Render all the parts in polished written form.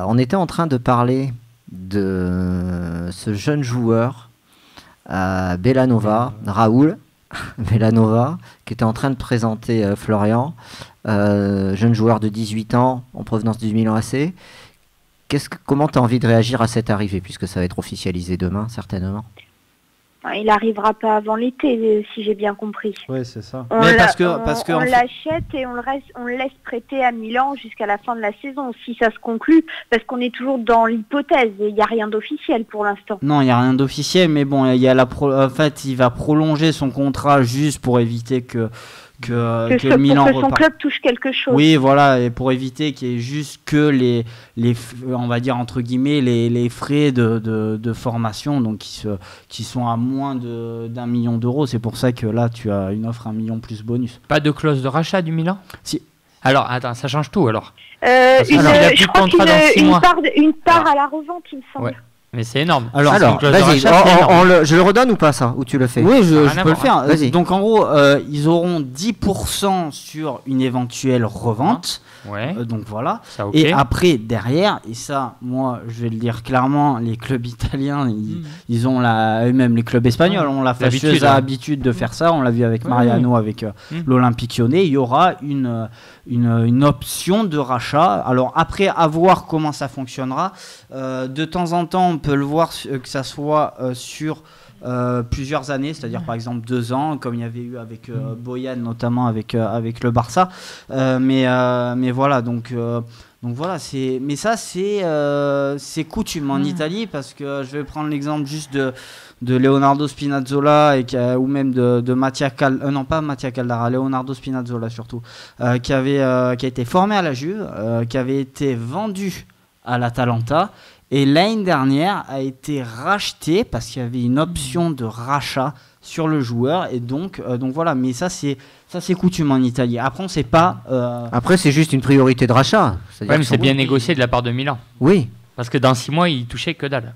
On était en train de parler de ce jeune joueur, Belanova, Raoul Belanova, qui était en train de présenter Florian, jeune joueur de 18 ans en provenance du Milan AC. Comment tu as envie de réagir à cette arrivée, puisque ça va être officialisé demain, certainement? Il n'arrivera pas avant l'été, si j'ai bien compris. Oui, c'est ça. On l'achète et on le laisse prêter à Milan jusqu'à la fin de la saison, si ça se conclut, parce qu'on est toujours dans l'hypothèse. Il n'y a rien d'officiel pour l'instant. Non, il n'y a rien d'officiel, mais bon, il y a en fait, il va prolonger son contrat juste pour éviter que Milan pour que son club touche quelque chose. Oui, voilà, et pour éviter qu'il y ait juste que les on va dire entre guillemets les frais de formation, donc qui sont à moins d'1 million d'euros. C'est pour ça que là tu as une offre 1 million plus bonus. Pas de clause de rachat du Milan? Si. Alors attends, ça change tout alors. Je crois qu'une part à la revente, il me semble. Ouais. Mais c'est énorme. Alors vas-y, je le redonne ou pas ça? Ou tu le fais? Oui, je peux le faire. Vas-y. Donc en gros, ils auront 10% sur une éventuelle revente. Ouais. Donc voilà. Ça, ok. Et après, derrière, et ça, moi, je vais le dire clairement, les clubs italiens, ils ont même les clubs espagnols ont la fâcheuse habitude de faire ça. On l'a vu avec Mariano, avec l'Olympique Lyonnais. Il y aura une option de rachat. Alors après, à voir comment ça fonctionnera. De temps en temps, on peut le voir que ça soit sur plusieurs années, c'est-à-dire par exemple 2 ans, comme il y avait eu avec Boyan, notamment avec le Barça. Mais voilà, donc voilà, mais ça c'est coutume en Italie, parce que je vais prendre l'exemple juste de Leonardo Spinazzola ou même de Mattia Caldara, non pas Mattia Caldara, Leonardo Spinazzola surtout, qui a été formé à la Juve, qui avait été vendu à l'Atalanta. Et l'année dernière a été racheté parce qu'il y avait une option de rachat sur le joueur. Et donc voilà, mais ça c'est coutume en Italie. Après on sait pas. Après c'est juste une priorité de rachat. Ouais, mais c'est bien négocié de la part de Milan. Oui. Parce que dans 6 mois il touchait que dalle.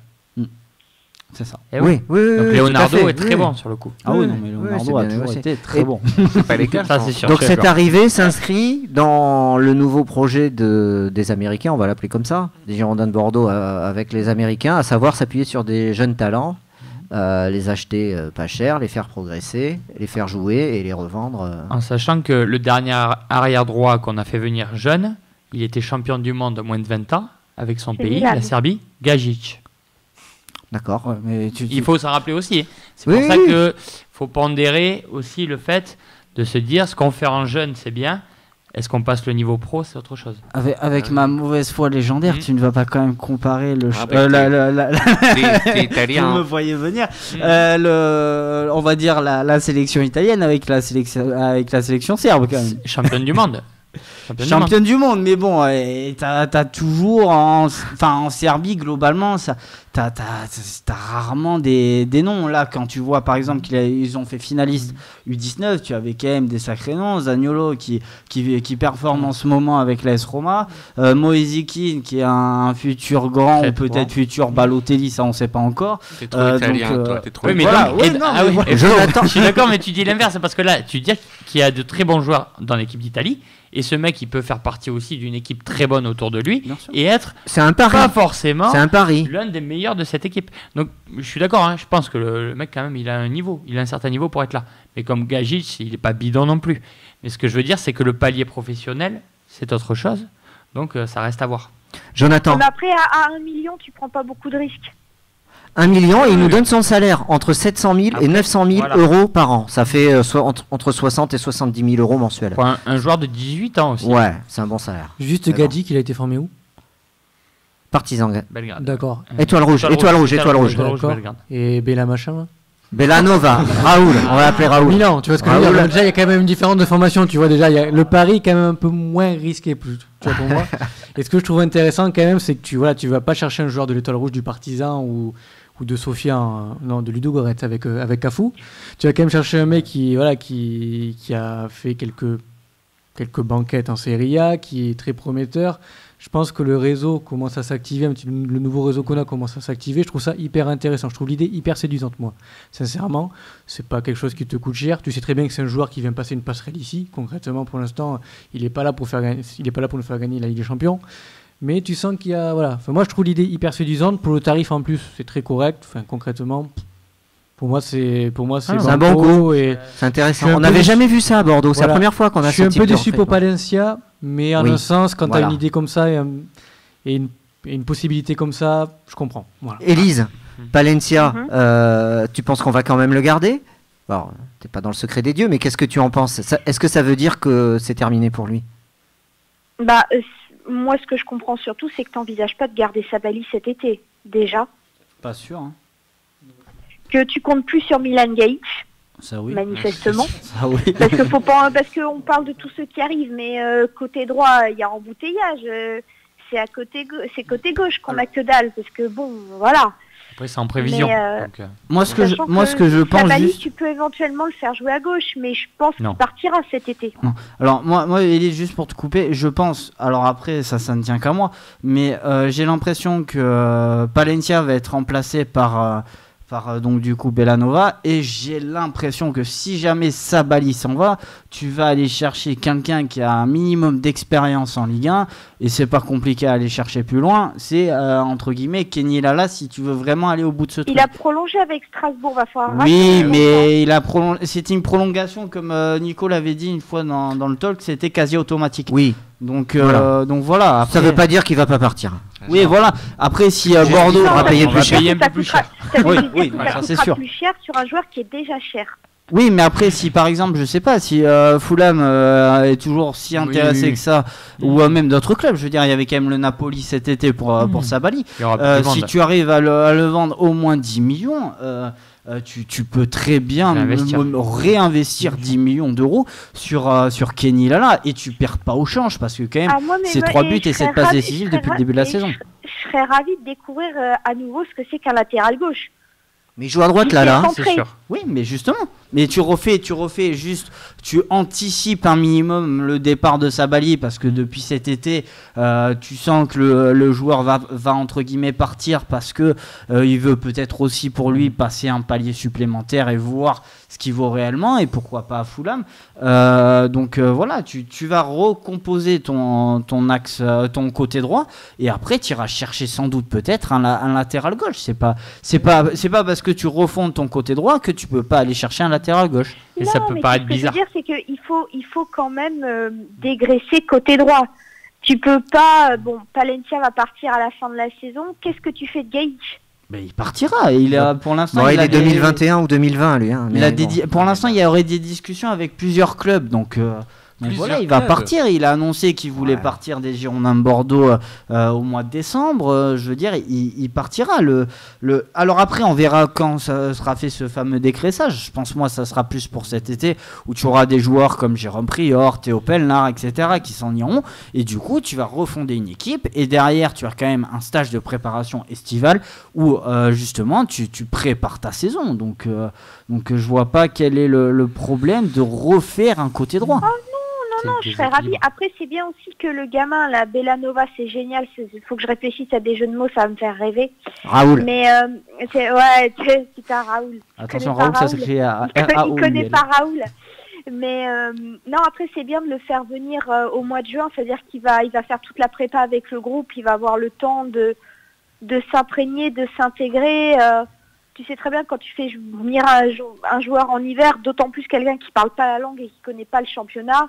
C'est ça. Et oui. Donc Leonardo est très bon sur le coup. Ah oui, non, mais Leonardo a toujours été très bon. C'est pas légal. Ça, c'est sûr. Donc cette arrivée s'inscrit dans le nouveau projet des Américains, on va l'appeler comme ça, des Girondins de Bordeaux avec les Américains, à savoir s'appuyer sur des jeunes talents, les acheter pas cher, les faire progresser, les faire jouer et les revendre. En sachant que le dernier arrière droit qu'on a fait venir jeune, il était champion du monde à moins de 20 ans avec son pays, la Serbie, Gajic. D'accord. Ouais, mais il faut s'en rappeler aussi. C'est pour ça qu'il faut pondérer aussi le fait de se dire ce qu'on fait en jeune, c'est bien. Est-ce qu'on passe le niveau pro, c'est autre chose. Avec ma mauvaise foi légendaire, tu ne vas pas quand même comparer le... T'es italien. Vous me voyez venir. On va dire la sélection italienne avec la sélection serbe quand même. Championne du monde. Championne du monde, mais bon, t'as toujours en Serbie globalement, t'as rarement des noms. Là, quand tu vois par exemple qu'ils ont fait finaliste U19, tu avais quand même des sacrés noms. Zaniolo qui performe en ce moment avec l'AS Roma, Moesikin qui est un futur grand ou peut-être futur Balotelli, ça on sait pas encore. T'es trop italien, toi, t'es trop. Oui, mais voilà. donc, je suis d'accord, mais tu dis l'inverse, parce que là, tu dis qu'il y a de très bons joueurs dans l'équipe d'Italie. Et ce mec, il peut faire partie aussi d'une équipe très bonne autour de lui et être pas forcément l'un des meilleurs de cette équipe. Donc, je suis d'accord, hein, je pense que le mec, quand même, il a un certain niveau pour être là. Mais comme Gajic, il n'est pas bidon non plus. Mais ce que je veux dire, c'est que le palier professionnel, c'est autre chose. Donc, ça reste à voir. Jonathan. Mais après, à 1 million, tu prends pas beaucoup de risques. 1 million, et il nous donne son salaire entre 700 000 et 900 000 euros par an. Ça fait entre 60 et 70 000 euros mensuels. Pour un joueur de 18 ans aussi. Ouais, c'est un bon salaire. Juste Gajic, il a été formé où? Partizan. Belgrade. D'accord. Étoile rouge. D'accord. Et Bella machin là? Belanova, Raoul, on va l'appeler Raoul. Milan, tu vois ce que je veux dire. Déjà, il y a quand même une différence de formation, tu vois. Déjà, le pari est quand même un peu moins risqué, tu vois, pour moi. Et ce que je trouve intéressant quand même, c'est que tu vas pas chercher un joueur de l'Étoile rouge du Partizan ou de Sofia, de Ludogorets avec Cafu. Tu vas quand même chercher un mec qui a fait quelques banquettes en Serie A, qui est très prometteur. Je pense que le réseau commence à s'activer, le nouveau réseau qu'on a commence à s'activer. Je trouve ça hyper intéressant. Je trouve l'idée hyper séduisante, moi. Sincèrement, c'est pas quelque chose qui te coûte cher. Tu sais très bien que c'est un joueur qui vient passer une passerelle ici. Concrètement, pour l'instant, il est pas là pour nous faire gagner la Ligue des Champions. Mais tu sens qu'il y a... Voilà. Enfin, moi, je trouve l'idée hyper séduisante. Pour le tarif, en plus, c'est très correct. Enfin, concrètement, pour moi, c'est un bon coup. Et c'est intéressant. On n'avait jamais vu ça à Bordeaux. C'est la première fois qu'on a ce type de... Je suis un peu déçu pour Palencia, mais en un sens, quand tu as une idée comme ça et une possibilité comme ça, je comprends. Voilà. Élise, Palencia, tu penses qu'on va quand même le garder ? Alors, t'es pas dans le secret des dieux, mais qu'est-ce que tu en penses ? Est-ce que ça veut dire que c'est terminé pour lui ? Moi, ce que je comprends surtout, c'est que tu n'envisages pas de garder Sabali cet été, déjà. Pas sûr, hein. Que tu comptes plus sur Milan Gajic, manifestement. Ça, oui. Parce qu'on parle de tous ceux qui arrivent, mais côté droit, il y a embouteillage. C'est côté gauche qu'on a que dalle, parce que bon, voilà. Après, c'est en prévision. Mais, moi, ce que je pense Sabali, juste... tu peux éventuellement le faire jouer à gauche, mais je pense qu'il partira cet été. Non. Alors, moi, Élise, juste pour te couper, je pense... Alors après, ça ne tient qu'à moi, mais j'ai l'impression que Palencia va être remplacé par donc du coup Belanova, et j'ai l'impression que si jamais Sabali s'en va, tu vas aller chercher quelqu'un qui a un minimum d'expérience en Ligue 1, et c'est pas compliqué à aller chercher plus loin, c'est entre guillemets Kenny Lala, si tu veux vraiment aller au bout de ce truc. Il a prolongé avec Strasbourg, va falloir... Oui, mais c'était une prolongation, comme Nico l'avait dit une fois dans le talk, c'était quasi automatique. Oui. Donc voilà. Après... Ça veut pas dire qu'il va pas partir. Oui, voilà. Après, si Bordeaux va payer plus cher, un peu plus cher. Ça c'est sûr. Plus cher sur un joueur qui est déjà cher. Oui, mais après, si par exemple, je sais pas, si Fulham est toujours si intéressé que ça, ou même d'autres clubs, je veux dire, il y avait quand même le Napoli cet été pour Sabali. Si tu arrives à le vendre au moins 10 millions, tu peux très bien réinvestir 10 millions d'euros sur Kenny Lala, et tu perds pas au change, parce que quand même, c'est 3 buts et 7 passes décisives depuis le début de la saison. Je serais ravie de découvrir à nouveau ce que c'est qu'un latéral gauche. Mais il joue à droite là, c'est sûr. Oui, mais justement. Mais tu refais juste, tu anticipes un minimum le départ de Sabali, parce que depuis cet été, tu sens que le joueur va entre guillemets partir, parce que il veut peut-être aussi pour lui passer un palier supplémentaire et voir ce qu'il vaut réellement, et pourquoi pas à Fulham. Donc voilà, tu vas recomposer ton axe, ton côté droit, et après tu iras chercher sans doute peut-être un latéral gauche. C'est pas parce que tu refondes ton côté droit que tu peux pas aller chercher un latéral gauche. Et ça peut paraître bizarre. Ce que je veux dire, c'est qu'il faut quand même dégraisser côté droit. Tu peux pas... Palencia va partir à la fin de la saison. Qu'est-ce que tu fais de Gajic ? Il partira. Il a, pour l'instant, il est 2021 ou 2020, lui. Hein, pour l'instant, il y aurait des discussions avec plusieurs clubs. Donc voilà, il va partir. Il a annoncé qu'il voulait partir des Girondins de Bordeaux au mois de décembre. Je veux dire, il partira. Alors après, on verra quand ça sera fait, ce fameux décressage. Je pense, moi, ça sera plus pour cet été, où tu auras des joueurs comme Jérôme Prior, Théo Pelnard, etc., qui s'en iront. Et du coup, tu vas refonder une équipe. Et derrière, tu as quand même un stage de préparation estivale où justement, tu prépares ta saison. Donc je vois pas quel est le problème de refaire un côté droit. Non, je serais ravie. Après, c'est bien aussi que le gamin, la Belanova, c'est génial. Il faut que je réfléchisse à des jeux de mots, ça va me faire rêver. Raoul. Mais c'est un Raoul. Attention, Raoul, ça s'écrit R-A-O-U-L. Il connaît pas Raoul. Mais non, après, c'est bien de le faire venir au mois de juin. C'est-à-dire qu'il va faire toute la prépa avec le groupe. Il va avoir le temps de s'imprégner, de s'intégrer. Tu sais très bien, quand tu fais venir un joueur en hiver, d'autant plus quelqu'un qui parle pas la langue et qui connaît pas le championnat,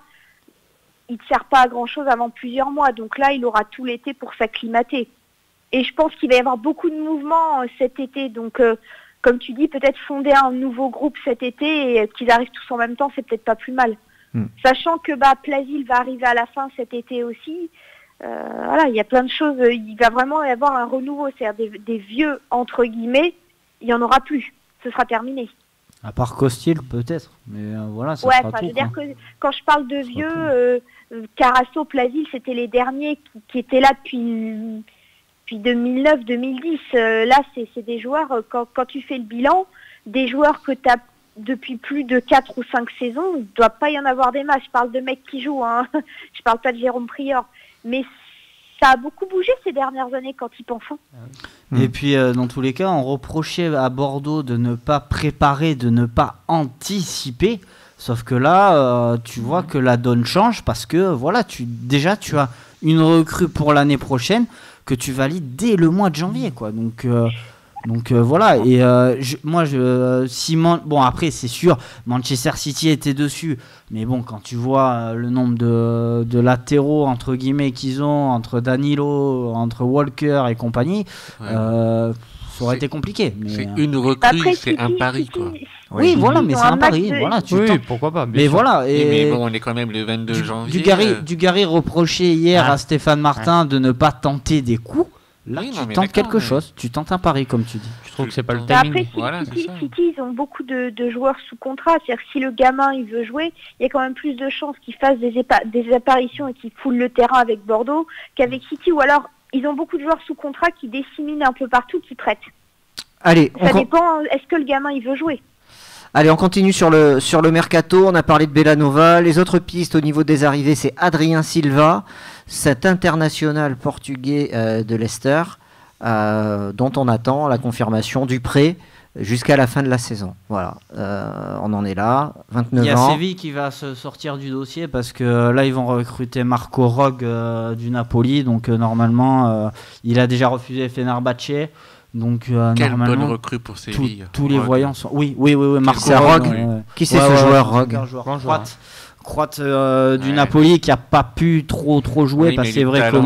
il ne sert pas à grand-chose avant plusieurs mois. Donc là, il aura tout l'été pour s'acclimater. Et je pense qu'il va y avoir beaucoup de mouvements cet été. Donc, comme tu dis, peut-être fonder un nouveau groupe cet été et qu'ils arrivent tous en même temps, c'est peut-être pas plus mal. Sachant que Plasil va arriver à la fin cet été aussi. Voilà, il y a plein de choses. Il va vraiment y avoir un renouveau. C'est-à-dire des vieux, entre guillemets, il n'y en aura plus. Ce sera terminé. À part Costil, peut-être. Mais voilà, ça sera tout. Je veux dire que quand je parle de vieux, Carasso, Plasil, c'était les derniers qui étaient là depuis 2009-2010. Là, c'est des joueurs, quand tu fais le bilan, des joueurs que tu as depuis plus de 4 ou 5 saisons, il ne doit pas y en avoir des masses. Je parle de mecs qui jouent, hein. Je parle pas de Jérôme Prior. Mais ça a beaucoup bougé ces dernières années quand ils pensent. Et puis, dans tous les cas, on reprochait à Bordeaux de ne pas préparer, de ne pas anticiper. Sauf que là, tu vois que la donne change, parce que voilà, tu as une recrue pour l'année prochaine que tu valides dès le mois de janvier, quoi. Donc voilà. Et bon, après c'est sûr, Manchester City était dessus, mais bon, quand tu vois le nombre de latéraux entre guillemets qu'ils ont entre Danilo, entre Walker et compagnie, ça aurait été compliqué. Mais c'est une recrue, c'est un pari, quoi. Oui, voilà, mais c'est un pari. Voilà, pourquoi pas. Mais voilà. Mais bon, on est quand même le 22 janvier. Dugarry reprochait hier à Stéphane Martin de ne pas tenter des coups. Là, tu tentes quelque chose, tu tentes un pari, comme tu dis. Je trouve que c'est pas le timing. Après, City, ils ont beaucoup de joueurs sous contrat. C'est-à-dire que si le gamin il veut jouer, il y a quand même plus de chances qu'il fasse des apparitions et qu'il foule le terrain avec Bordeaux qu'avec City. Ou alors, ils ont beaucoup de joueurs sous contrat qui disséminent un peu partout, qui prêtent. Allez, ça dépend, est-ce que le gamin il veut jouer? Allez, on continue sur le mercato. On a parlé de Belanova. Les autres pistes au niveau des arrivées, c'est Adrien Silva, cet international portugais de Leicester, dont on attend la confirmation du prêt jusqu'à la fin de la saison. Voilà, on en est là, 29 ans. Il y a Séville qui va se sortir du dossier parce que là, ils vont recruter Marco Rog du Napoli. Donc normalement, il a déjà refusé Fenerbahçe. Donc, quelle bonne recrue pour Séville. Tous les voyants sont. Oui, Marco Rog. Qui c'est ce joueur, Rog? Croate du Napoli qui a pas pu trop jouer parce que c'est vrai qu'au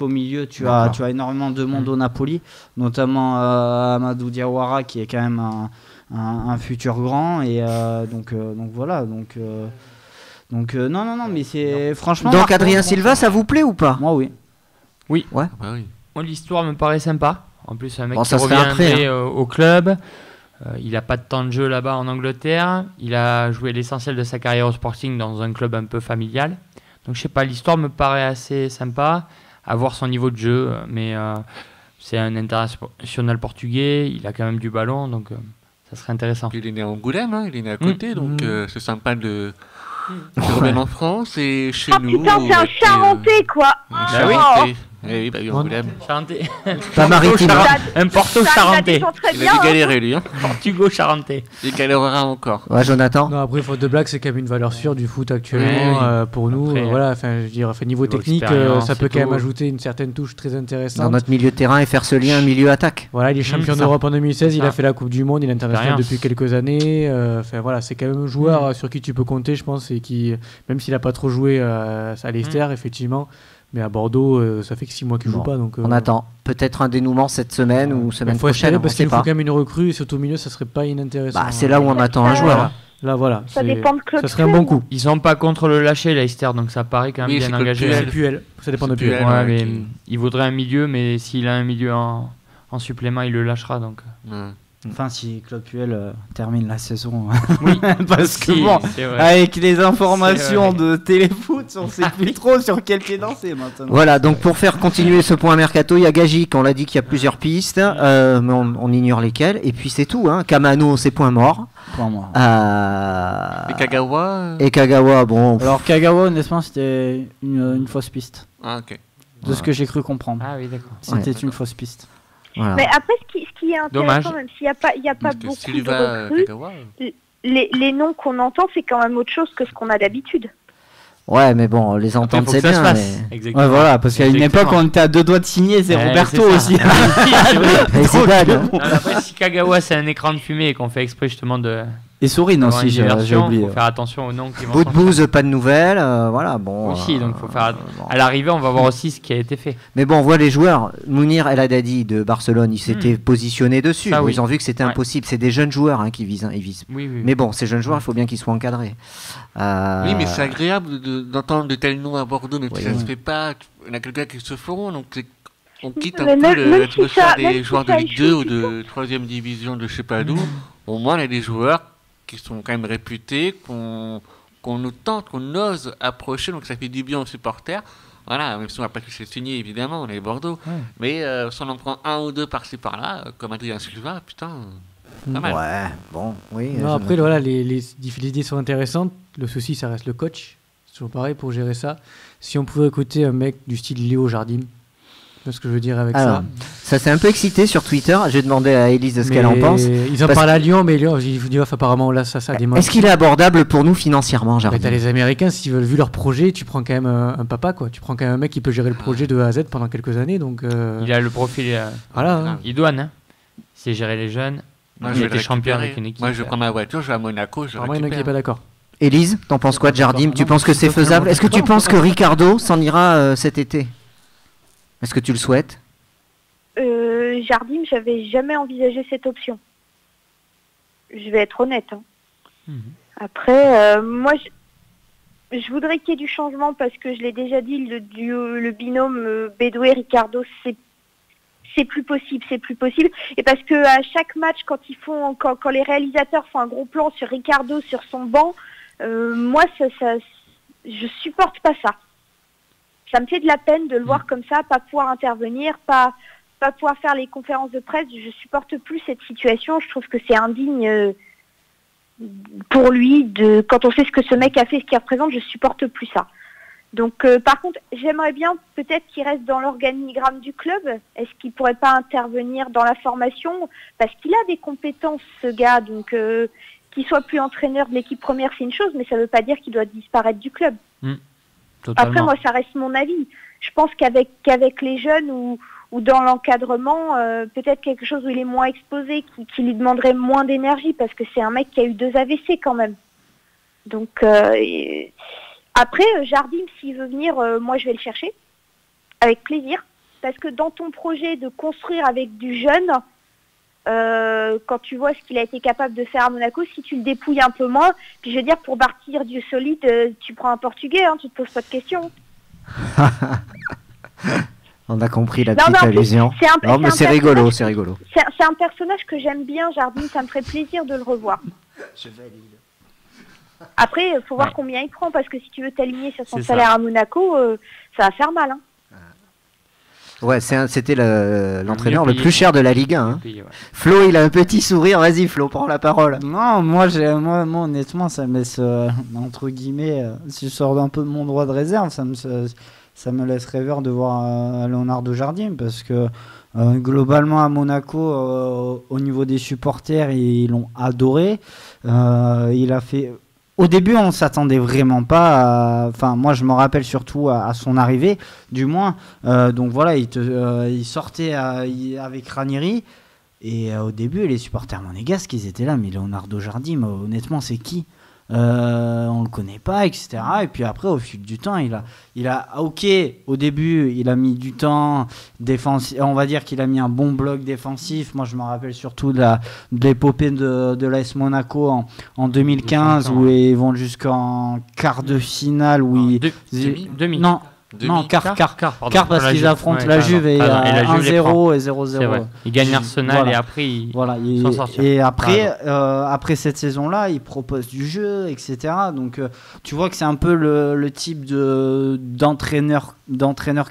milieu, tu as énormément de monde au Napoli, notamment Amadou Diawara qui est quand même un futur grand et donc voilà donc non mais c'est franchement. Donc Adrien Silva, ça vous plaît ou pas? Moi oui. Ouais. Moi, l'histoire me paraît sympa. En plus, un mec qui revient au club. Il n'a pas de temps de jeu là-bas en Angleterre. Il a joué l'essentiel de sa carrière au Sporting dans un club un peu familial. Donc, je sais pas, l'histoire me paraît assez sympa. À voir son niveau de jeu. Mais c'est un international portugais. Il a quand même du ballon. Donc, ça serait intéressant. Il est né à Angoulême. Il est né à côté. Donc, c'est sympa de revenir en France et chez nous. Putain, c'est un Charentais, quoi. Oui, Angoulême. Charentais. Pas maritime. Un Porto-Charentais. Il a dû galérer, lui. Portugo-Charentais. Il galérera encore. Ouais, Jonathan. Non, après, faute de blague, c'est quand même une valeur sûre du foot actuellement pour nous. Après, voilà, enfin, je dirais, niveau technique, ça peut quand même ajouter une certaine touche très intéressante. Dans notre milieu de terrain et faire ce lien milieu-attaque. Voilà, il est champion d'Europe en 2016, il a fait la Coupe du Monde, il est international depuis quelques années. Enfin, voilà, c'est quand même un joueur sur qui tu peux compter, je pense, et qui, même s'il n'a pas trop joué à Leicester, effectivement. Mais à Bordeaux, ça fait que 6 mois qu'il joue pas. Donc, on attend. Peut-être un dénouement cette semaine ou semaine prochaine. Parce qu'il faut quand même une recrue et surtout au milieu, ça serait pas inintéressant. C'est là où on attend un joueur. Là, voilà. Ça dépend de Claude. Ça serait un bon coup. Ils sont pas contre le lâcher, Leicester, donc ça paraît quand même bien engagé. C'est Puel. Ça dépend de Puel. Ouais, mais il voudrait un milieu, mais s'il a un milieu en supplément, il le lâchera. Donc. Enfin, si Claude Puel termine la saison. Oui, parce que bon, avec les informations de téléfoot, on sait plus trop sur quel pied danser maintenant. Voilà, donc pour faire continuer ce point mercato, il y a Gagic, on l'a dit qu'il y a plusieurs pistes, mais on ignore lesquelles. Et puis c'est tout, hein. Kamano, c'est point mort. Et Kagawa, bon. Alors Kagawa, honnêtement, c'était une fausse piste. Ah, ok. De ce que j'ai cru comprendre. Ah oui, d'accord. C'était une fausse piste. Voilà. Mais après, ce qui est intéressant, même s'il n'y a pas beaucoup de recrues, les noms qu'on entend, c'est quand même autre chose que ce qu'on a d'habitude. Ouais, mais bon, les entendre, c'est bien. Exactement. Ouais, voilà, parce qu'à une époque, on était à 2 doigts de signer, c'est Roberto aussi. Après, si Kagawa, c'est un écran de fumée et qu'on fait exprès justement de... Et Sourine aussi, j'ai oublié. Il faut faire attention aux noms qui vont Boudbouze, pas de nouvelles, voilà, bon. Aussi, donc faut faire... À l'arrivée, on va voir aussi ce qui a été fait. Mais bon, on voit les joueurs. Mounir El Haddadi de Barcelone, il s'était positionné dessus. Ça, Ils ont vu que c'était impossible. C'est des jeunes joueurs qui visent. Oui. Mais bon, ces jeunes joueurs, il faut bien qu'ils soient encadrés. Oui, mais c'est agréable d'entendre de tels noms à Bordeaux, mais ça ne se fait pas. Il y en a quelques-uns qui se feront, donc on quitte un peu l'atmosphère des joueurs de Ligue 2 ou de 3e division de je sais pas d'où. Au moins, il y a des joueurs qui sont quand même réputés, qu'on nous tente, qu'on ose approcher, donc ça fait du bien aux supporters. Voilà, même si on n'a pas tous les signer, évidemment, on est Bordeaux. Mais si on en prend un ou deux par-ci par-là, comme Adrien Silva, putain, pas mal. Ouais, bon, oui. Non, après, voilà, les idées sont intéressantes. Le souci, ça reste le coach. C'est toujours pareil pour gérer ça. Si on pouvait écouter un mec du style Léo Jardim, vois ce que je veux dire avec ça. Ça s'est un peu excité sur Twitter. J'ai demandé à Élise ce qu'elle en pense. Ils en parlent à Lyon, mais Lyon, ils vous disent apparemment là, ça. Est-ce qu'il est abordable pour nous financièrement, Jardim? T'as les Américains, s'ils veulent vu leur projet, tu prends quand même un papa, quoi. Tu prends quand même un mec qui peut gérer le projet de A à Z pendant quelques années. Donc, il a le profil. Voilà. Il doit, hein. C'est gérer les jeunes. Moi, il était champion avec une équipe. Moi, je prends ma voiture, je vais à Monaco. Il y en a qui n'est pas d'accord. Élise, t'en penses quoi de Jardim? Tu penses que c'est faisable? Est-ce que tu penses que Ricardo s'en ira cet été? Est-ce que tu le souhaites? Jardim, j'avais jamais envisagé cette option. Je vais être honnête. Après, moi, je voudrais qu'il y ait du changement parce que je l'ai déjà dit, le binôme Bédoué-Ricardo, c'est plus possible. Et parce que à chaque match, quand les réalisateurs font un gros plan sur Ricardo sur son banc, moi, je supporte pas ça. Ça me fait de la peine de le voir comme ça, pas pouvoir intervenir, pas pouvoir faire les conférences de presse. Je supporte plus cette situation. Je trouve que c'est indigne pour lui. Quand on sait ce que ce mec a fait, ce qu'il représente, je supporte plus ça. Donc, par contre, j'aimerais bien peut-être qu'il reste dans l'organigramme du club. Est-ce qu'il pourrait pas intervenir dans la formation? Parce qu'il a des compétences, ce gars. Donc, qu'il soit plus entraîneur de l'équipe première, c'est une chose, mais ça ne veut pas dire qu'il doit disparaître du club. Après, moi, ça reste mon avis. Je pense qu'avec les jeunes ou dans l'encadrement, peut-être quelque chose où il est moins exposé, qui lui demanderait moins d'énergie, parce que c'est un mec qui a eu 2 AVC quand même. Donc, après, Jardim, s'il veut venir, moi, je vais le chercher, avec plaisir, parce que dans ton projet de construire avec du jeune, quand tu vois ce qu'il a été capable de faire à Monaco, si tu le dépouilles un peu moins, puis je veux dire, pour partir du solide, tu prends un Portugais, tu te poses pas de questions. On a compris la petite allusion. Non, mais c'est rigolo. C'est un personnage que j'aime bien, Jardim, ça me ferait plaisir de le revoir. Je valide. Après, il faut voir combien il prend, parce que si tu veux t'aligner sur son salaire à Monaco, ça va faire mal. Ouais, c'était l'entraîneur le plus cher de la Ligue 1. Flo, il a un petit sourire. Vas-y, Flo, prends la parole. Non, moi honnêtement, ça me laisse, entre guillemets, si je sors un peu de mon droit de réserve, ça me laisse rêveur de voir Leonardo Jardim, parce que globalement à Monaco, au niveau des supporters, ils l'ont adoré. Il a fait... Au début, on ne s'attendait vraiment pas. Enfin, moi, je me rappelle surtout à son arrivée, du moins. Donc voilà, il sortait avec Ranieri. Et au début, les supporters monégasques, ils étaient là. Mais Leonardo Jardim, honnêtement, c'est qui? On le connaît pas, etc. Et puis après, au fil du temps, il a ok, au début, il a mis du temps défensif. On va dire qu'il a mis un bon bloc défensif. Moi, je me rappelle surtout de l'épopée de l'AS Monaco en 2015, où ils vont jusqu'en quart de finale, où demi. Non, quart, parce qu'ils affrontent la Juve et 1-0 et 0-0. Ils gagnent Arsenal et après ils s'en sortent. Et après cette saison-là, ils proposent du jeu, etc. Donc tu vois que c'est un peu le type d'entraîneur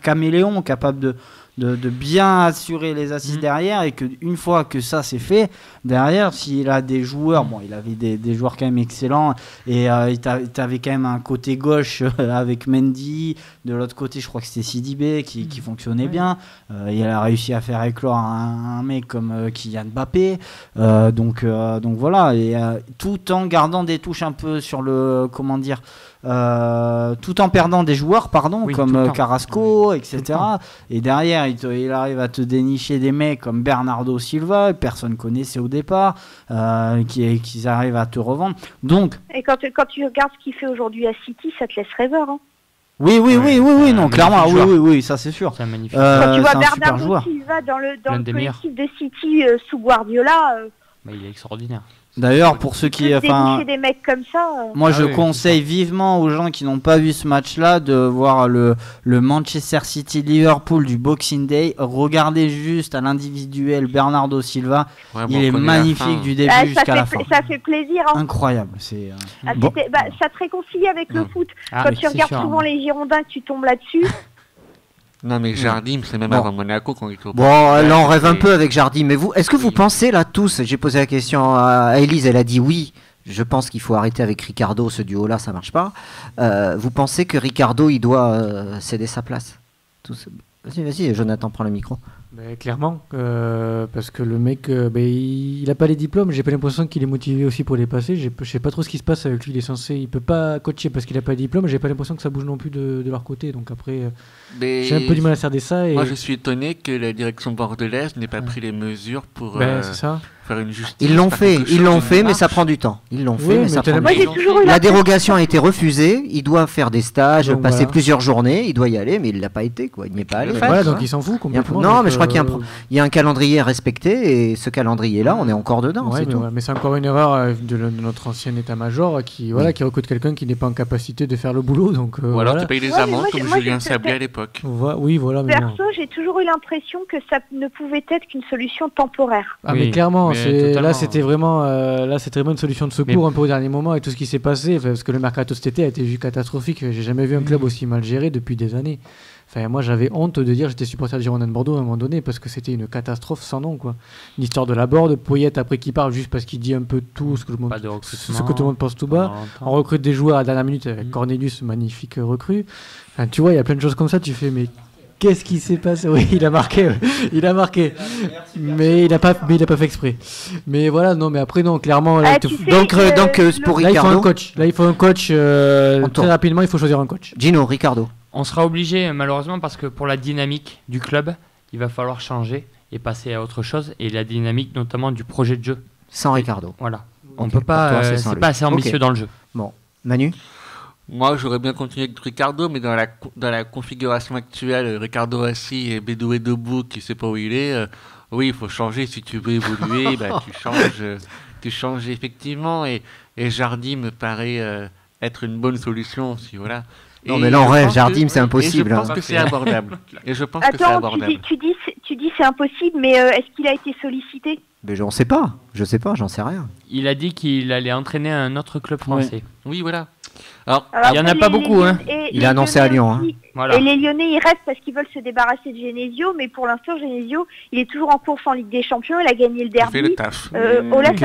caméléon, capable de bien assurer les assises derrière, et qu'une fois que ça c'est fait, derrière, s'il a des joueurs, il avait des joueurs quand même excellents, et il t'avait quand même un côté gauche avec Mendy, de l'autre côté je crois que c'était Sidibé qui fonctionnait bien, il a réussi à faire éclore un mec comme Kylian Mbappé, donc voilà, et tout en gardant des touches un peu sur le, comment dire, tout en perdant des joueurs, comme Carrasco, etc. Et derrière, il arrive à te dénicher des mecs comme Bernardo Silva, que personne connaissait au départ, qu'ils arrivent à te revendre. Donc, et quand tu regardes ce qu'il fait aujourd'hui à City, ça te laisse rêveur. Oui, non, clairement, oui, ça c'est sûr. C'est un magnifique quand tu vois Bernardo Silva dans le collectif de City sous Guardiola, il est extraordinaire. D'ailleurs, pour ceux qui, des mecs comme ça, moi je conseille vivement aux gens qui n'ont pas vu ce match-là de voir le Manchester City-Liverpool du Boxing Day. Regardez juste à l'individuel Bernardo Silva, il est magnifique du début jusqu'à la fin. Ça fait plaisir. Incroyable, c'est. Ça te réconcilie avec le foot. Quand tu regardes souvent les Girondins, tu tombes là-dessus. Non, mais Jardim, c'est même avant Monaco qu'on est au là on rêve un peu avec Jardim. Mais vous, est-ce que vous pensez là tous, j'ai posé la question à Élise, elle a dit oui, je pense qu'il faut arrêter avec Ricardo, ce duo-là, ça marche pas. Vous pensez que Ricardo, il doit céder sa place? Vas-y, Jonathan, prends le micro. Clairement, parce que le mec, il n'a pas les diplômes. J'ai pas l'impression qu'il est motivé aussi pour les passer. Je sais pas trop ce qui se passe avec lui. Il peut pas coacher parce qu'il n'a pas les diplômes. J'ai pas l'impression que ça bouge non plus de leur côté. Donc après, j'ai un peu du mal à cerner ça. Moi, je suis étonné que la direction bordelaise n'ait pas pris les mesures pour c'est ça. faire une justice. Ils l'ont fait, mais ça prend du temps. La dérogation a été refusée. Il doit faire des stages, passer plusieurs journées. Il doit y aller, mais il l'a pas été, quoi. Il n'y est pas allé. Voilà, donc il s'en fout complètement. Non, mais je crois qu'il y a un calendrier à respecter, et ce calendrier-là, on est encore dedans. Mais c'est encore une erreur de notre ancien état-major qui recrute quelqu'un qui n'est pas en capacité de faire le boulot. Donc, ou alors tu payes des amendes comme Julien Sablé à l'époque. Perso, j'ai toujours eu l'impression que ça ne pouvait être qu'une solution temporaire. Mais clairement, là c'était vraiment une solution de secours un peu au dernier moment avec tout ce qui s'est passé, parce que le mercato cet été a été catastrophique. J'ai jamais vu un club aussi mal géré depuis des années. Enfin, moi j'avais honte de dire j'étais supporter de Girondins de Bordeaux à un moment donné parce que c'était une catastrophe sans nom, quoi. Une histoire de Laborde, Poyet après qui parle juste parce qu'il dit un peu tout ce que tout le monde pense tout bas. On recrute des joueurs à la dernière minute avec Cornelius, magnifique recrue. Enfin, tu vois, il y a plein de choses comme ça, tu fais mais qu'est-ce qui s'est passé? Oui, il a marqué. Mais il a pas fait exprès. Mais voilà, non, mais après non, clairement donc pour Ricardo, il faut un coach très rapidement, il faut choisir un coach. Gino, Ricardo. On sera obligé, malheureusement, parce que pour la dynamique du club, il va falloir changer et passer à autre chose, et la dynamique notamment du projet de jeu. Sans Ricardo. Voilà. On peut pas. C'est pas assez ambitieux dans le jeu. Bon, Manu. Moi, j'aurais bien continué avec Ricardo, mais dans la configuration actuelle, Ricardo assis et Bédoué debout, qui sait pas où il est. Oui, il faut changer si tu veux évoluer. Tu changes effectivement, et Jardim me paraît être une bonne solution si voilà. Non, mais là, en vrai, Jardim, c'est impossible. Et je pense que c'est abordable. Tu dis c'est impossible, mais est-ce qu'il a été sollicité? Mais j'en sais pas, j'en sais rien. Il a dit qu'il allait entraîner un autre club français. Oui, voilà. Alors, il n'y en a pas beaucoup. Il a annoncé à Lyon. Et les Lyonnais, ils restent parce qu'ils veulent se débarrasser de Genesio, mais pour l'instant, Genesio, il est toujours en course en Ligue des Champions, il a gagné le derby. Il fait le taf.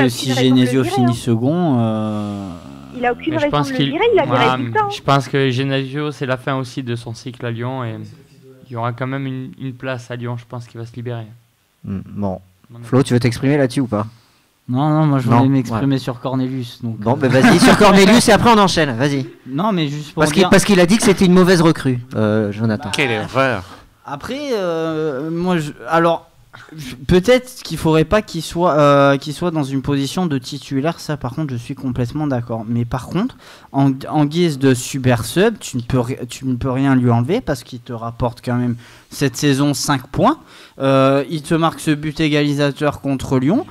Si Genesio finit second... Il n'a aucune raison de le virer, il a des résultats. Je pense que Genesio, c'est la fin aussi de son cycle à Lyon, et il y aura quand même une place à Lyon, je pense qu'il va se libérer. Bon. Flo, tu veux t'exprimer là-dessus ou pas? Non, moi je voulais m'exprimer sur Cornelius. Donc, bon, vas-y, sur Cornelius, et après on enchaîne, vas-y. Non, mais juste pour parce qu'il a dit que c'était une mauvaise recrue, Jonathan. Quelle erreur. Après, alors... Peut-être qu'il faudrait pas qu'il soit dans une position de titulaire, ça par contre je suis complètement d'accord. Mais par contre, en guise de super sub, tu ne peux rien lui enlever parce qu'il te rapporte quand même cette saison 5 points. Il te marque ce but égalisateur contre Lyon.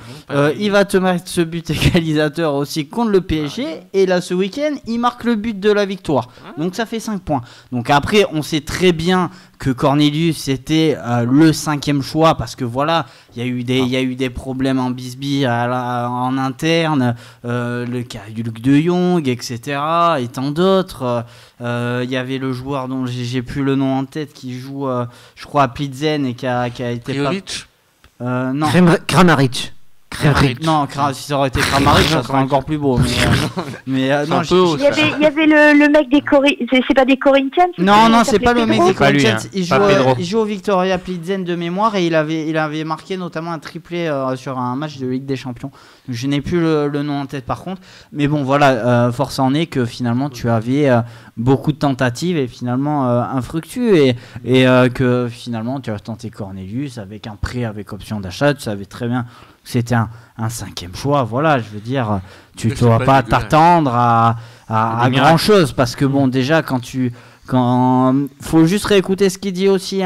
Il va te marquer ce but égalisateur aussi contre le PSG. Et là ce week-end, il marque le but de la victoire. Donc ça fait 5 points. Donc après, on sait très bien que Cornelius était le 5e choix parce que voilà, il y a eu des problèmes en Bisbee en interne, le cas du Luc de Jong, etc. et tant d'autres. Il y avait le joueur dont j'ai plus le nom en tête qui joue, je crois, à Plitzen et qui a été non. Kramaric. Non, si ça aurait été Kramaric, ça serait encore plus beau. Mais non, il y avait le mec des c'est pas des Corinthians? Non, c'est pas le mec des Corinthians. Il joue au Victoria Plitzen de mémoire et il avait marqué notamment un triplé sur un match de Ligue des Champions. Je n'ai plus le nom en tête par contre. Mais bon, voilà, force en est que finalement tu avais beaucoup de tentatives et finalement infructueux et que finalement tu as tenté Cornelius avec un prêt avec option d'achat. Tu savais très bien. C'était un 5e choix, voilà, je veux dire, tu ne dois pas t'attendre à grand chose parce que bon, déjà faut juste réécouter ce qu'il dit aussi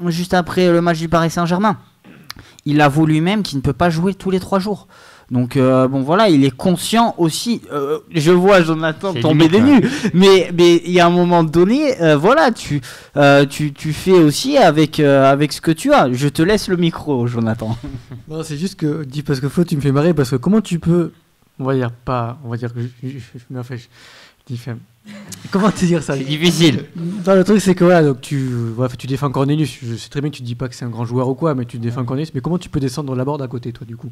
juste après le match du Paris Saint-Germain. Il avoue lui-même qu'il ne peut pas jouer tous les 3 jours. Donc bon voilà, il est conscient aussi. Je vois Jonathan tomber des nues, mais il y a un moment donné, voilà, tu fais aussi avec ce que tu as. Je te laisse le micro, Jonathan. Non, c'est juste que parce que Flo, tu me fais marrer parce que comment tu peux, on va dire comment te dire ça? C'est difficile. Non, le truc c'est que voilà, donc tu défends Cornelius. Je sais très bien que tu dis pas que c'est un grand joueur ou quoi, mais tu défends Cornelius. Mais comment tu peux descendre la Laborde à côté, toi, du coup?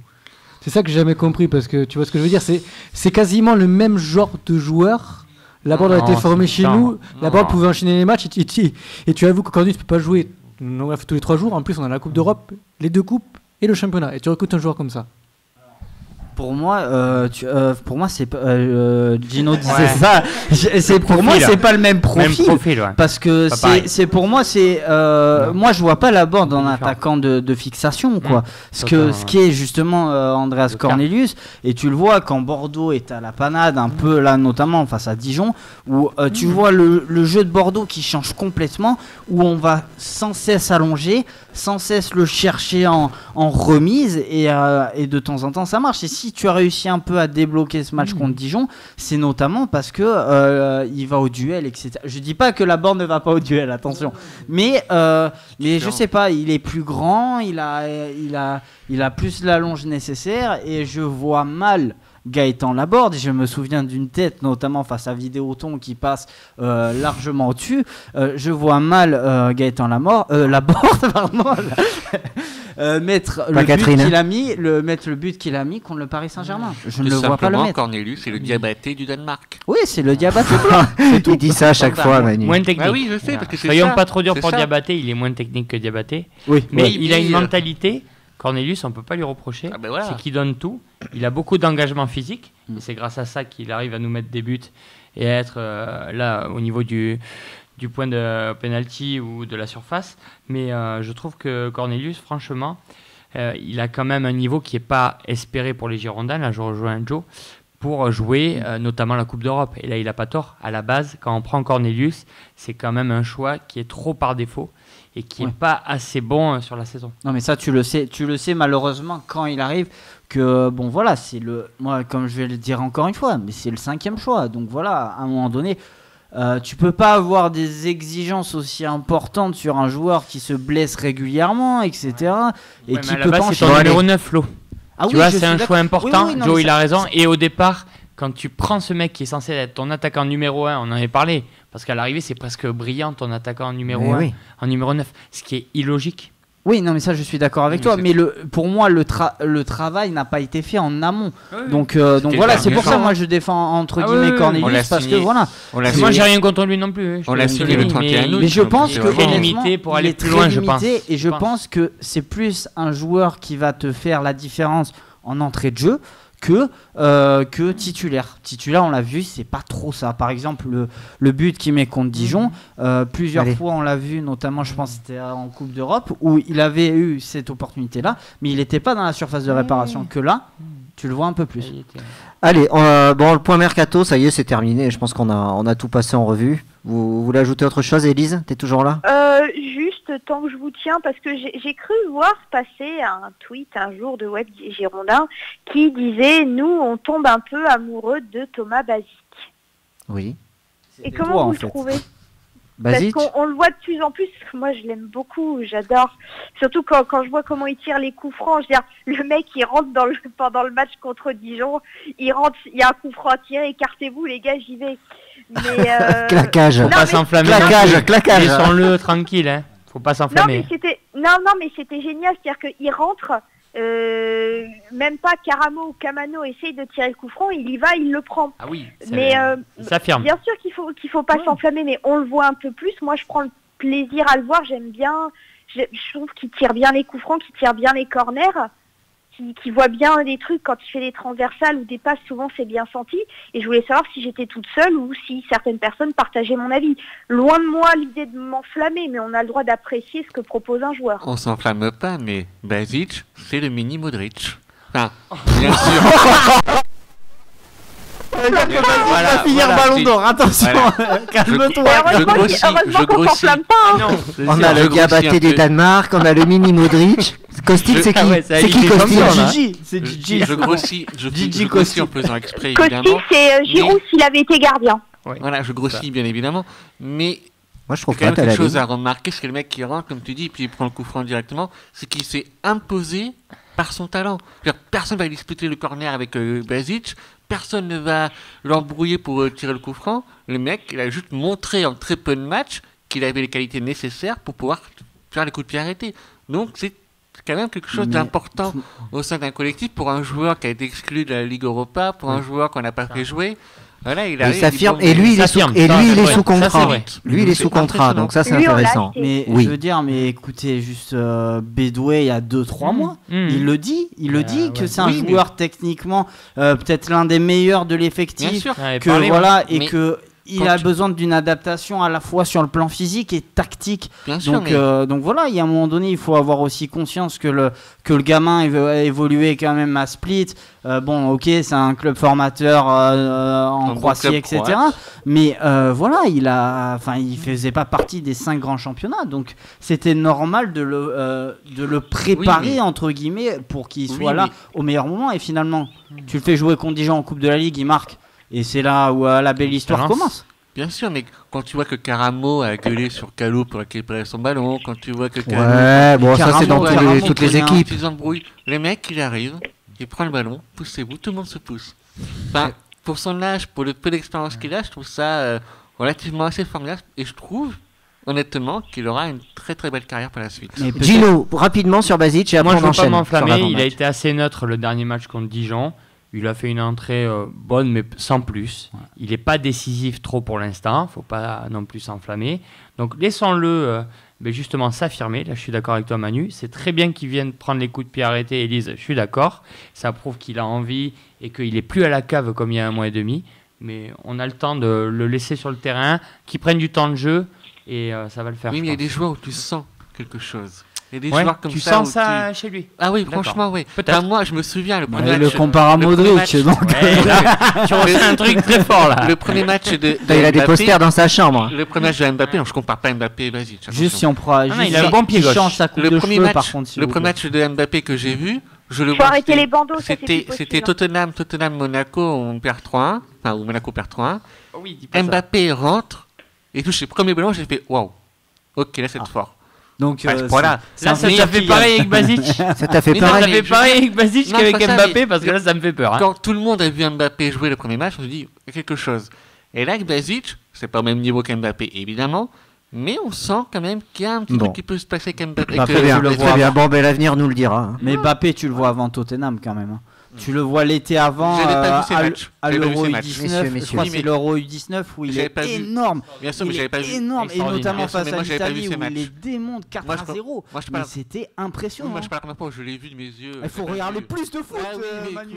C'est ça que j'ai jamais compris parce que tu vois ce que je veux dire, c'est quasiment le même genre de joueur. Laborde a été formé chez nous, Laborde pouvait enchaîner les matchs et tu avoues que Cornelius ne peut pas jouer On a fait tous les 3 jours. En plus, on a la Coupe d'Europe, les 2 coupes et le championnat. Et tu recrutes un joueur comme ça. Pour moi, c'est Gino disait ça. Pour moi, c'est pas le même profil. Parce que c'est pour moi, moi je vois pas Laborde en attaquant de fixation, quoi. Ce qui est justement Andreas Cornelius, et tu le vois quand Bordeaux est à la panade un peu là, notamment face à Dijon, où tu vois le jeu de Bordeaux qui change complètement, où on va sans cesse allonger, sans cesse le chercher en remise, et de temps en temps ça marche. Et si tu as réussi un peu à débloquer ce match contre Dijon, c'est notamment parce que il va au duel, etc. Je dis pas que Laborde ne va pas au duel, attention, mais je sais pas, il est plus grand, il a plus l'allonge nécessaire, et je vois mal Gaëtan Laborde. Je me souviens d'une tête, notamment face à Vidéoton, qui passe largement au-dessus. Je vois mal Gaëtan Laborde, pardon, mettre le but qu'il a mis contre le Paris Saint-Germain. Je ne le vois pas le mettre. Cornelius, c'est le Diabaté du Danemark. Oui, c'est le Diabaté. Il dit ça à chaque fois, Manu. Moins technique. Bah oui, je sais, parce que c'est Soyons ça. pas trop durs pour Diabaté, il est moins technique que Diabaté. Oui. Mais il a une mentalité. Cornelius, on ne peut pas lui reprocher, c'est qu'il donne tout. Il a beaucoup d'engagement physique, et c'est grâce à ça qu'il arrive à nous mettre des buts et à être là au niveau du point de penalty ou de la surface. Mais je trouve que Cornelius, franchement, il a quand même un niveau qui n'est pas espéré pour les Girondins. Là, je rejoins Joe, pour jouer notamment la Coupe d'Europe. Et là, il n'a pas tort. À la base, quand on prend Cornelius, c'est quand même un choix qui est trop par défaut et qui n'est pas assez bon sur la saison. Non, mais ça, tu le sais malheureusement quand il arrive que, bon, voilà, moi, comme je vais le dire encore une fois, mais c'est le 5e choix. Donc voilà, à un moment donné, tu peux pas avoir des exigences aussi importantes sur un joueur qui se blesse régulièrement, etc. Et qui peut pas... C'est ton numéro 9, Flo. Tu vois, c'est un choix important. Oui, Joe, il a raison. Et au départ, quand tu prends ce mec qui est censé être ton attaquant numéro 1, on en avait parlé, parce qu'à l'arrivée, c'est presque brillant ton attaquant numéro 1, en numéro 9, ce qui est illogique. Oui, non, mais ça, je suis d'accord avec toi. Mais pour moi, le travail n'a pas été fait en amont. Oui. Donc voilà, c'est pour ça que moi, je défends entre guillemets Cornelius, parce que voilà. Moi, j'ai rien contre lui non plus. On l'a signé le 31 août. Mais je pense que très limité pour aller plus loin, je pense. Et je pense que c'est plus un joueur qui va te faire la différence en entrée de jeu que titulaire. Titulaire, on l'a vu, c'est pas trop ça. Par exemple, le but qu'il met contre Dijon, plusieurs fois on l'a vu, notamment je pense que c'était en Coupe d'Europe, où il avait eu cette opportunité-là, mais il n'était pas dans la surface de réparation. Que là, tu le vois un peu plus. Allez, le point Mercato, ça y est, c'est terminé. Je pense qu'on a tout passé en revue. Vous voulez ajouter autre chose, Élise? T'es toujours là? Juste, tant que je vous tiens, parce que j'ai cru voir passer un tweet un jour de Web Girondin qui disait « Nous, on tombe un peu amoureux de Thomas Basic ». Oui. Et comment vous le trouvez? Basic. Parce qu'on le voit de plus en plus. Moi, je l'aime beaucoup, j'adore. Surtout quand je vois comment il tire les coups francs. Je veux dire, le mec, il rentre pendant le match contre Dijon. Il rentre, il y a un coup franc à tirer. Écartez-vous, les gars, j'y vais. Mais claquage. Faut pas s'enflammer. Claquage. Laissons-le tranquille, hein. Faut pas s'enflammer. Non, mais c'était génial. C'est-à-dire qu'il rentre. Même pas Caramo ou Camano essaye de tirer le coup franc, il y va, il le prend. Ah oui, mais il s'affirme. Bien sûr qu'il faut pas s'enflammer, mais on le voit un peu plus. Moi, je prends le plaisir à le voir. J'aime bien. Je trouve qu'il tire bien les coups francs, qu'il tire bien les corners, qu'il voit bien des trucs quand il fait des transversales ou des passes. Souvent, c'est bien senti. Et je voulais savoir si j'étais toute seule ou si certaines personnes partageaient mon avis. Loin de moi l'idée de m'enflammer, mais on a le droit d'apprécier ce que propose un joueur. On s'enflamme pas, mais Basic, c'est le mini Modric. Enfin, bien sûr. On va finir Ballon d'Or, attention, calme-toi. Heureusement qu'on s'enflamme pas. On a le Diabaté du Danemark, on a le mini Modric. Kostic, c'est qui? C'est qui Kostic? C'est Gigi. Je grossis en faisant exprès, évidemment. Kostic, c'est Giroud s'il avait été gardien. Voilà, je grossis bien évidemment, mais moi je trouve qu'il y a quelque chose à remarquer, c'est que le mec qui rentre, comme tu dis, puis il prend le coup franc directement, c'est qu'il s'est imposé par son talent. Personne ne va disputer le corner avec Basic, personne ne va l'embrouiller pour tirer le coup franc. Le mec, il a juste montré en très peu de matchs qu'il avait les qualités nécessaires pour pouvoir faire les coups de pied arrêtés. Donc c'est quand même quelque chose d'important au sein d'un collectif pour un joueur qui a été exclu de la Ligue Europa, pour un joueur qu'on n'a pas fait jouer. Voilà, il s'affirme et lui il est sous contrat. Lui il est sous contrat, donc ça c'est intéressant. Mais je veux dire, mais écoutez, juste Bédoué il y a 2-3 mois, il le dit que c'est un joueur techniquement peut-être l'un des meilleurs de l'effectif, que voilà et que il a besoin d'une adaptation à la fois sur le plan physique et tactique. Donc voilà, il y a un moment donné, il faut avoir aussi conscience que le gamin a évolué quand même à Split. Bon, ok, c'est un club formateur en Croatie, etc. Mais voilà, il faisait pas partie des 5 grands championnats. Donc c'était normal de le préparer, entre guillemets, pour qu'il soit là au meilleur moment. Et finalement, tu le fais jouer contre Dijon en Coupe de la Ligue, il marque. Et c'est là où la belle histoire commence. Bien sûr, mais quand tu vois que Caramo a gueulé sur Kalou pour récupérer son ballon, quand tu vois que ça c'est dans toutes les équipes. Le mec, il arrive, il prend le ballon, poussez-vous, tout le monde se pousse. Enfin, pour son âge, pour le peu d'expérience qu'il a, je trouve ça relativement assez formidable. Et je trouve, honnêtement, qu'il aura une très très belle carrière pour la suite. Gino, rapidement sur Basic et après on enchaîne. Moi je ne veux pas m'enflammer, il a été assez neutre le dernier match contre Dijon. Il a fait une entrée bonne, mais sans plus. Ouais. Il n'est pas décisif trop pour l'instant. Il ne faut pas non plus s'enflammer. Donc, laissons-le justement s'affirmer. Là, je suis d'accord avec toi, Manu. C'est très bien qu'il vienne prendre les coups de pied arrêtés. Élise, je suis d'accord. Ça prouve qu'il a envie et qu'il n'est plus à la cave comme il y a 1 mois et demi. Mais on a le temps de le laisser sur le terrain, qu'il prenne du temps de jeu et ça va le faire. Oui, mais il y a des joueurs où tu sens quelque chose. Comme tu sens ça chez lui. Ah oui, franchement, oui. Peut-être. Moi, je me souviens le premier match. Le compare à Modric, donc. Tu ressens un truc très fort là. Le premier match de il a des posters dans sa chambre. Le premier match de Mbappé, non, je compare pas Mbappé, vas-y. Juste si on prend. Il a un bon pied gauche. Change sa coupe de cheveux, par contre. Le premier match de Mbappé que j'ai vu, je le vois. Faut arrêter les bandeaux. C'était Tottenham-Monaco, on perd 3-1. Enfin, ou Monaco perd 3-1. Mbappé rentre et touche ses premiers ballons, j'ai fait waouh. Ok, là c'est fort. Donc voilà. Là, ça t'a fait pareil avec Basic. Ça t'a fait pareil avec Basic qu'avec Mbappé, parce que là, ça me fait peur. Quand tout le monde a vu Mbappé jouer le premier match, on se dit il y a quelque chose. Et là, avec Basic, c'est pas au même niveau qu'Mbappé, évidemment, mais on sent quand même qu'il y a un petit truc qui peut se passer avec Mbappé. Très bien. Bon, l'avenir nous le dira. Mais Mbappé, tu le vois avant Tottenham quand même. Tu le vois l'été avant à l'Euro U19, je crois que c'est l'Euro U19 où il est énorme. Bien sûr, mais j'avais pas vu. Énorme, et notamment face à l'Italie où il les démonte 4-0. Mais c'était impressionnant. Moi, je parle la première fois où je l'ai vu de mes yeux. Il faut regarder plus de foot, Manu.